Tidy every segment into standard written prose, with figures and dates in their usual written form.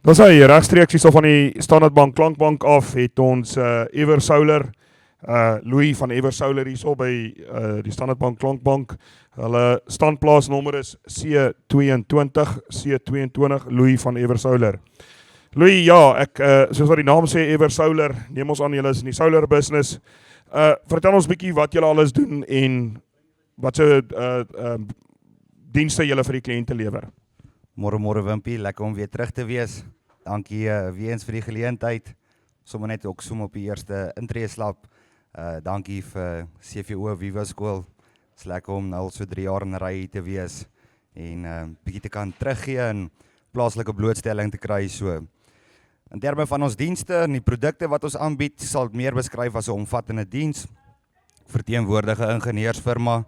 Dis hy regstreeks hierso van die Standard Bank Klankbank af het ons Ever Solar, Louis van Ever Solar hierso by die Standard Bank Klankbank. Hulle standplaasnommer is C22, Louis van Ever Solar. Louis, ja, ek soos wat die naam sê, Ever Solar, neem ons aan julle is in die solar business. Vertel ons bietjie wat julle alles doen en wat se dienste julle vir die kliënte lewer. Môre Wimpie, lekker om weer terug te wees. Dankie weer eens vir die geleentheid. Sommer net ook op die eerste intreeslap. Dankie vir CVO Viva Skool. Is lekker om nou al so 3 jaar in ry hier te wees en bietjie te kan teruggee en plaaslike blootstelling te kry so. In terme van ons dienste en die produkte wat ons aanbied, sal ek meer beskryf as 'n omvattende diens. Verteenwoordige ingenieursfirma,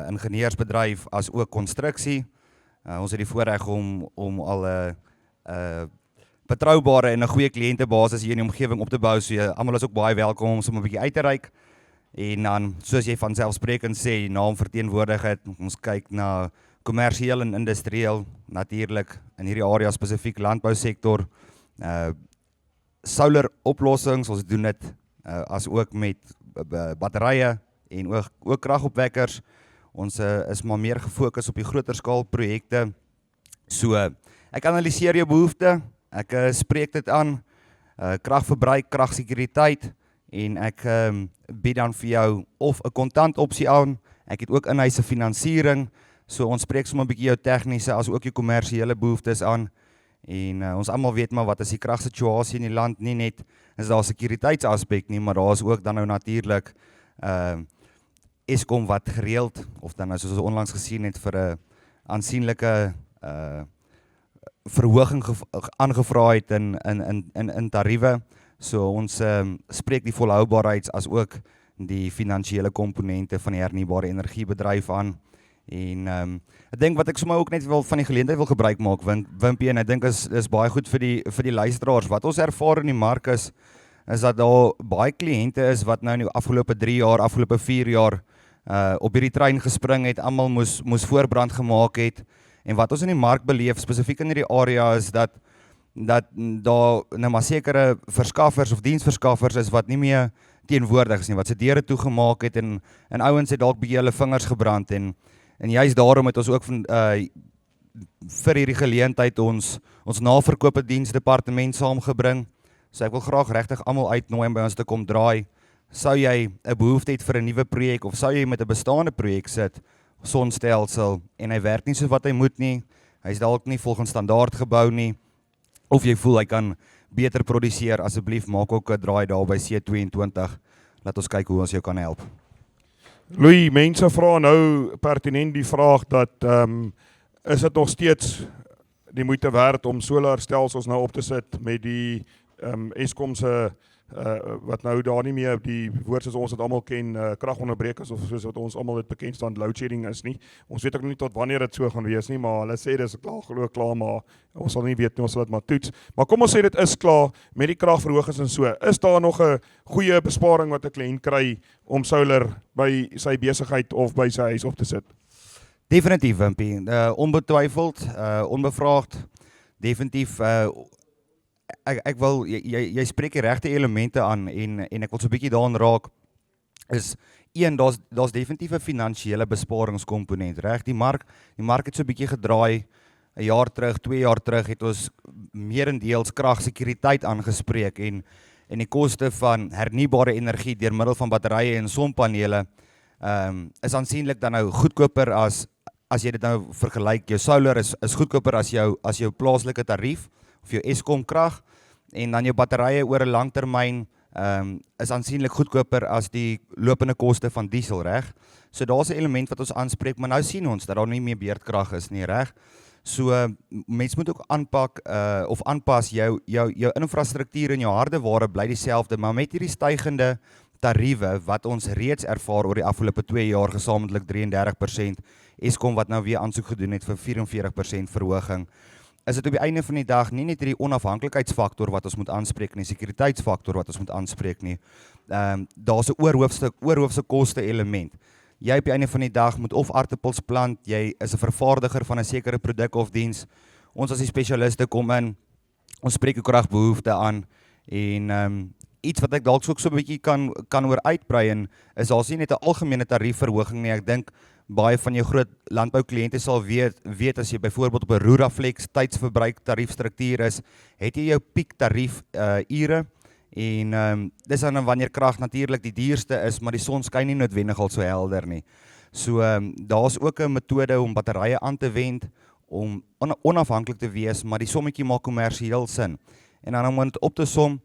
ingenieursbedryf as ook konstruksie. Ons het die voorreg om al 'n betroubare en 'n goeie kliëntebasis hier in die omgewing op te bou. So almal is ook baie welkom om sommer 'n bietjie uit te reik. En dan, soos jy vanselfsprekend sê, naam verteenwoordig het, ons kyk na kommersieel en industrieel, natuurlik in hierdie area spesifiek landbousektor, solar oplossings, ons doen dit as ook met batterye en ook kragopwekkers. Ons is maar meer gefokus op die groter skaal projekte. So, ek analiseer jou behoefte, ek spreek dit aan, kragverbruik, kragsekuriteit en ek bied dan vir jou of 'n kontant opsie aan. Ek het ook inhuise finansiering, so ons spreek sommer 'n bietjie jou tegniese as ook jou kommersiële behoeftes aan. En ons almal weet maar wat is die kragsituasie in die land, nie net is daar 'n sekuriteitsaspek nie, maar daar is ook dan nou natuurlik Eskom wat gereeld, of dan nou soos ons onlangs gesien het vir 'n aansienlike verhoging aangevra het in tariewe. So ons spreek die volhoubaarheids as ook die finansiële komponente van die hernubare energiebedryf aan. En ek dink wat ek sommer ook net wil van die geleentheid wil gebruik maak, Wimpie, en ek dink is baie goed vir die luisteraars. Wat ons ervaar in die mark is dat daar baie kliënte is wat nou in die afgelope 3 jaar, afgelope 4 jaar op hierdie trein gespring het, almal moes voorbrand gemaak het. En wat ons in die mark beleef, spesifiek in hierdie area, is dat daar nou maar sekere verskaffers of diensverskaffers is wat nie meer teenwoordig is nie, wat se deure toegemaak het en ouens het dalk bietjie hulle vingers gebrand en juist daarom het ons ook vir hierdie geleentheid ons naverkope diensdepartement saamgebring. So ek wil graag regtig almal uitnooi om by ons te kom draai. Sou jy 'n behoefte het vir 'n nuwe projek of sou jy met 'n bestaande projek sit, sonstelsel en hy werk nie soos wat hy moet nie, hy's dalk nie volgens standaard gebou nie, of jy voel hy kan beter produseer, asseblief maak ook 'n draai daar by C22. Laat ons kyk hoe ons jou kan help. Louis, mense vra nou pertinent die vraag dat is dit nog steeds die moeite werd om solarstelsels nou op te sit met die Eskom se wat nou daar nie meer die woord soos ons dit almal ken, kragonderbrekers of soos wat ons almal dit bekend staan, load shedding is nie. Ons weet ook nie tot wanneer dit so gaan wees nie, maar hulle sê dis klaar, maar ons sal nie weet nie, ons sal dit maar toets. Maar kom ons sê dit is klaar met die kragverhogings en so. Is daar nog 'n goeie besparing wat 'n kliënt kry om solar by sy besigheid of by sy huis op te sit? Definitief, Wimpie. Onbetwyfeld, onbevraagd, definitief. Ek wil, jy spreek die regte elemente aan en ek wil so 'n bietjie daaraan raak, is daar's definitief 'n finansiële besparingskomponent, reg? Die mark het so 'n bietjie gedraai, 'n jaar terug, 2 jaar terug het ons meerendeels kragsekuriteit aangespreek en die koste van hernubare energie deur middel van batterye en sonpanele is aansienlik dan nou goedkoper as jy dit nou vergelyk. Jou solar is goedkoper as jou plaaslike tarief of jou Eskom krag, en dan jou batterye oor 'n langtermyn is aansienlik goedkoper as die lopende koste van diesel, reg? So daar's 'n element wat ons aanspreek, maar nou sien ons dat daar nie meer beurtkrag is nie, reg? So mens moet ook aanpas jou infrastruktuur en jou hardeware bly dieselfde, maar met hierdie stygende tariewe wat ons reeds ervaar oor die afgelope 2 jaar, gesamentlik 33%, Eskom wat nou weer aansoek gedoen het vir 44% verhoging, is dit op die einde van die dag nie net hierdie onafhanklikheidsfaktor wat ons moet aanspreek nie, sekuriteitsfaktor wat ons moet aanspreek nie. Daar's 'n oorhoofse koste element. Jy op die einde van die dag moet of aartappels plant, jy is 'n vervaardiger van 'n sekere produk of diens. Ons as die spesialiste kom in, ons spreekkragbehoefte aan en iets wat ek dalk ook so 'n bietjie kan oor uitbrei en is daar's nie net 'n algemene tariefverhoging nie. Ek dink baie van jou groot landboukliënte sal weet as jy byvoorbeeld op 'n Ruraflex tydsverbruik tariefstruktuur is, het jy jou piek tarief ure en dis dan wanneer krag natuurlik die duurste is, maar die son skyn nie noodwendig al so helder nie. So daar's ook 'n metode om batterye aan te wend om onafhanklik te wees, maar die sommetjie maak kommersieel sin. En dan om dit op te som,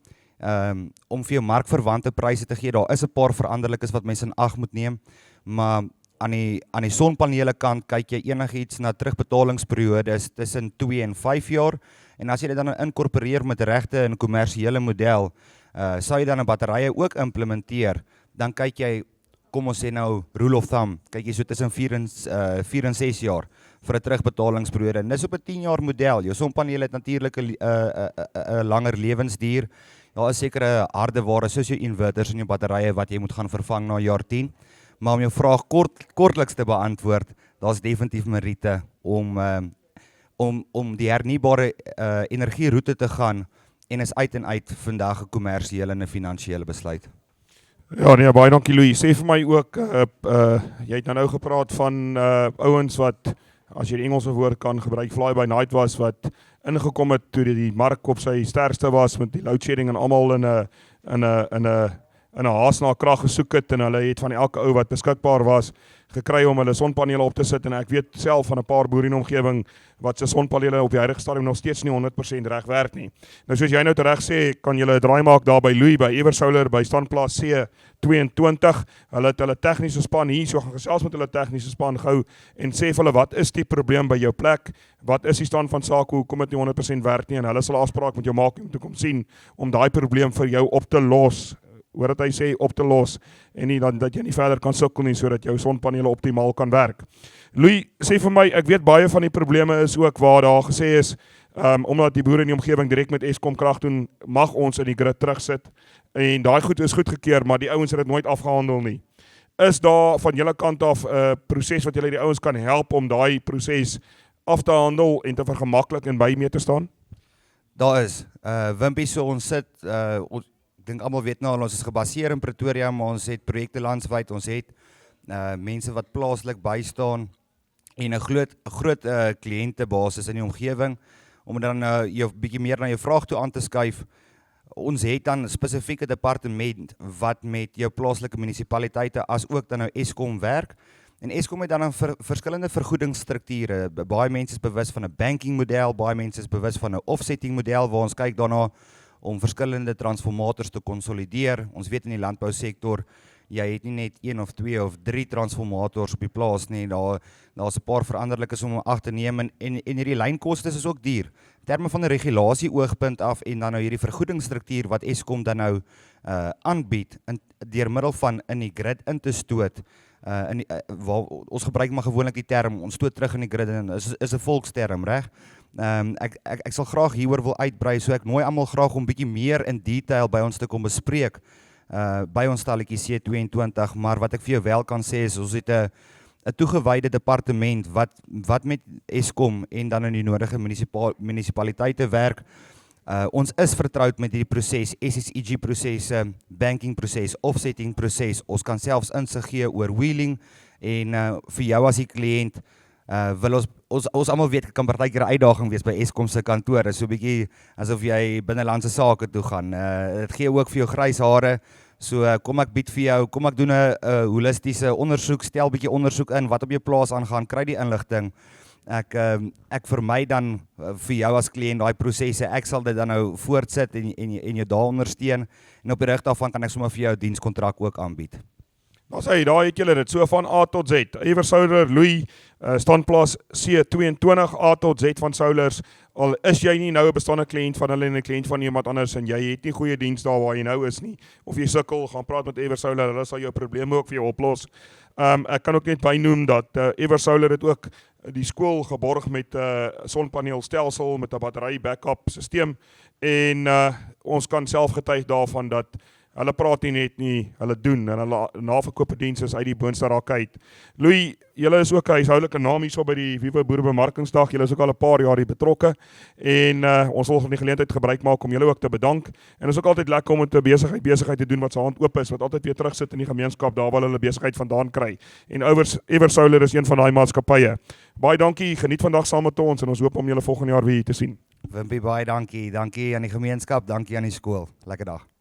om vir jou markverwante pryse te gee, daar is 'n paar veranderlikes wat mense in ag moet neem, maar aan die sonpanele kant kyk jy enigiets na terugbetalingsperiodes tussen 2 en 5 jaar, en as jy dit dan inkorporeer met regte en kommersiële model, sal jy dan 'n batterye ook implementeer, dan kyk jy, kom ons sê nou rule of thumb, kyk jy so tussen 4 en 6 jaar vir 'n terugbetalingsperiode. En dis op 'n 10 jaar model. Jou sonpanele het natuurlik 'n langer lewensduur. Daar is sekere hardeware soos jou inverters en jou batterye wat jy moet gaan vervang na jaar 10. Maar om jou vraag kortliks te beantwoord, daar's definitief meriete om die hernubare energieroete te gaan en is uit en uit vandag 'n kommersiële en 'n finansiële besluit. Ja nee, baie dankie Louis. Sê vir my ook, jy het nou gepraat van ouens wat, as jy die Engelse woord kan gebruik, fly by night was, wat ingekom het toe die mark op sy sterkste was met die load shedding en almal in 'n haas na krag gesoek het en hulle het van elke ou wat beskikbaar was gekry om hulle sonpanele op te sit, en ek weet self van 'n paar boere in die omgewing wat se sonpanele op die huidige stadium nog steeds nie 100% reg werk nie. Nou soos jy nou reg sê, kan jy 'n draai maak daar by Louis, by Eversolar, by standplaas C22. Hulle het hulle tegniese span hier, so gaan gesels met hulle tegniese span gou en sê vir hulle, wat is die probleem by jou plek? Wat is die stand van sake? Hoekom dit nie 100% werk nie? En hulle sal 'n afspraak met jou maak om te kom sien om daai probleem vir jou op te los. Hoor dat hy sê op te los en nie dan dat jy nie verder kan sukkel nie sodat jou sonpanele optimaal kan werk. Louis, sê vir my, ek weet baie van die probleme is ook waar daar gesê is, omdat die boere in die omgewing direk met Eskom krag doen, mag ons in die grid terugsit en daai goed is goedgekeur, maar die ouens het dit nooit afgehandel nie. Is daar van julle kant af 'n proses wat julle die ouens kan help om daai proses af te handel en te vergemaklik en by mee te staan? Daar is, Wimpie, so ons sit, ek dink almal weet nou, ons is gebaseer in Pretoria, maar ons het projekte landwyd, ons het mense wat plaaslik bystaan en 'n groot kliëntebasis in die omgewing. Om dan jou bietjie meer na jou vraag toe aan te skuif, ons het dan 'n spesifieke departement wat met jou plaaslike munisipaliteite as ook dan nou Eskom werk. En Eskom het dan verskillende vergoedingsstrukture. Baie mense is bewus van 'n banking model, baie mense is bewus van 'n offsetting model waar ons kyk daarna om verskillende transformators te konsolideer. Ons weet in die landbousektor, jy het nie net 1 of 2 of 3 transformators op die plaas nie, daar's 'n paar veranderlikes om ag te neem en hierdie lynkostes is ook duur. In terme van 'n regulasie oogpunt af en dan nou hierdie vergoedingsstruktuur wat Eskom dan nou aanbied deur middel van in die grid in te stoot. Ons gebruik maar gewoonlik die term, ons stoot terug in die grid en is 'n volksterm, reg? Ek sal graag hieroor wil uitbrei, so ek nooi almal graag om bietjie meer in detail by ons te kom bespreek, by ons stalletjie C22, maar wat ek vir jou wel kan sê is, ons het 'n toegewyde departement wat met Eskom en dan in die nodige munisipaliteite werk. Ons is vertroud met hierdie proses, SSEG prosesse, banking proses, offsetting proses. Ons kan selfs insig gee oor wheeling en vir jou as die kliënt wil ons almal weet, kan partykeer 'n uitdaging wees by Eskom se kantore, so 'n bietjie asof jy binnelandse sake toe gaan. Dit gee ook vir jou grys hare. So kom ek bied vir jou, kom ek doen 'n holistiese ondersoek, stel bietjie ondersoek in wat op jou plaas aangaan, kry die inligting. Ek vermy dan vir jou as kliënt daai prosesse. Ek sal dit dan nou voortsit en jou daar ondersteun en op die rig daarvan kan ek sommer vir jou 'n dienskontrak ook aanbied. Daar het julle dit so van A tot Z. Eversolar, Louis, standplaas C22, A tot Z van Soulers. Al is jy nie nou 'n bestaande kliënt van hulle en 'n kliënt van iemand anders en jy het nie goeie diens daar waar jy nou is nie, of jy sukkel, gaan praat met Eversolar, hulle sal jou probleme ook vir jou oplos. Ek kan ook net bynoem dat Eversolar het ook die skool geborg met 'n sonpaneelstelsel met 'n battery backup stelsel en ons kan self getuig daarvan dat Hulle praat nie net nie, hulle doen en hulle naverkope dienste is uit die boonste raak uit. Louis, julle is ook 'n huishoudelike naam hierso by die Vivo Boerebemarkingsdag. Julle is ook al 'n paar jaar hier betrokke en ons wil van die geleentheid gebruik maak om julle ook te bedank. En is ook altyd lekker om met 'n besigheid te doen wat se hand oop is, wat altyd weer terugsit in die gemeenskap daar waar hulle besigheid vandaan kry. En Eversolar is een van daai maatskappye. Baie dankie, geniet vandag saam met ons en ons hoop om julle volgende jaar weer hier te sien. Wimpie, baie dankie. Dankie aan die gemeenskap, dankie aan die skool. Lekker dag.